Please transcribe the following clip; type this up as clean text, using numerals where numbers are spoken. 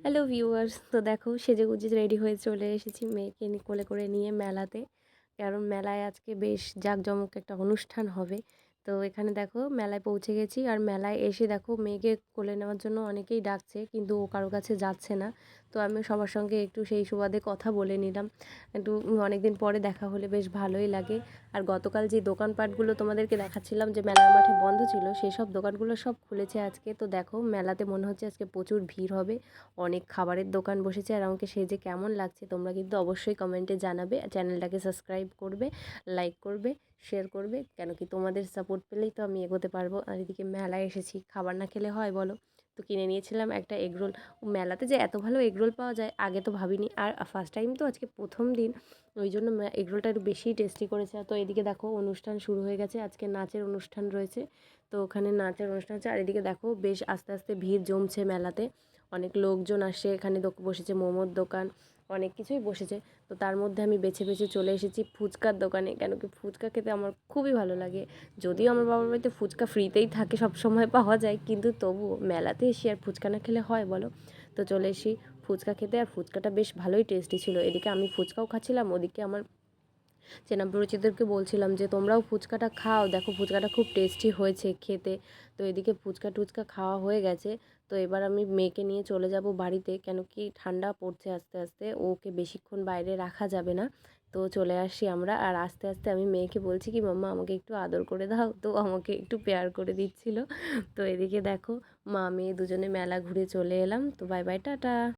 Hello viewers, তো দেখো সেজেগুজে ready হয়ে চলে এসেছি মেয়েকে কোলে করে নিয়ে মেলাতে। কারণ মেলায় আজকে বেশ জাঁকজমক একটা অনুষ্ঠান হবে। তো এখানে দেখো মেলায় পৌঁছে গেছি, আর মেলায় এসে দেখো মেয়েকে কোলে নেওয়ার জন্য অনেকেই ডাকছে, কিন্তু ও কারো কাছে যাচ্ছে না। তো আমি সবার সঙ্গে একটু সেই সুবাদে কথা বলে নিলাম। একটু অনেকদিন পরে দেখা হলে বেশ ভালোই লাগে। আর গতকাল যে দোকানপাটগুলো তোমাদেরকে দেখাচ্ছিলাম যে মেলার মাঠে বন্ধ ছিল, সেসব দোকানগুলো সব খুলেছে আজকে। তো দেখো মেলাতে মনে হচ্ছে আজকে প্রচুর ভিড় হবে। অনেক খাবারের দোকান বসেছে, আর আমাকে সেজে কেমন লাগছে তোমরা কিন্তু অবশ্যই কমেন্টে জানাবে। চ্যানেলটাকে সাবস্ক্রাইব করবে, লাইক করবে, শেয়ার করবে, কেন কি তোমাদের সাপোর্ট পেলেই তো আমি এগোতে পারবো। আর এদিকে মেলায় এসেছি, খাবার না খেলে হয় বলো। তো কিনে নিয়েছিলাম একটা এগরোল। মেলাতে যে এত ভালো এগরোল পাওয়া যায় আগে তো ভাবিনি, আর ফার্স্ট টাইম তো আজকে প্রথম দিন, ওই জন্য এগরোলটা একটু বেশিই টেস্টি করেছে। তো এদিকে দেখো অনুষ্ঠান শুরু হয়ে গেছে, আজকে নাচের অনুষ্ঠান রয়েছে। তো ওখানে নাচের অনুষ্ঠান হচ্ছে, আর এদিকে দেখো বেশ আস্তে আস্তে ভিড় জমছে মেলাতে। অনেক লোকজন আসে, এখানে বসেছে মোমোর দোকান, অনেক কিছুই বসেছে। তো তার মধ্যে আমি বেছে বেছে চলে এসেছি ফুচকার দোকানে, কেন কি ফুচকা খেতে আমার খুবই ভালো লাগে। যদিও আমার বাবার বাড়িতে ফুচকা ফ্রিতেই থাকে, সব সময় পাওয়া যায়, কিন্তু তবুও মেলাতে এসে আর ফুচকা না খেলে হয় বলো। তো চলে এসি ফুচকা খেতে, আর ফুচকাটা বেশ ভালোই টেস্টি ছিল। এদিকে আমি ফুচকাও খাচ্ছিলাম, ওদিকে আমার চেনা পরিচিতদেরকে বলছিলাম যে তোমরাও ফুচকাটা খাও, দেখো ফুচকাটা খুব টেস্টি হয়েছে খেতে। তো এদিকে ফুচকা টুচকা খাওয়া হয়ে গেছে। তো এবার আমি মেয়েকে নিয়ে চলে যাব বাড়িতে, কেন কি ঠান্ডা পড়ছে আস্তে আস্তে, ওকে বেশিক্ষণ বাইরে রাখা যাবে না। তো চলে আসি আমরা, আর আস্তে আস্তে আমি মেয়েকে বলছি কি মাম্মা আমাকে একটু আদর করে দাও, তো আমাকে একটু পেয়ার করে দিচ্ছিল। তো এদিকে দেখো মা মেয়ে দুজনে মেলা ঘুরে চলে এলাম। তো বাই বাই, টাটা।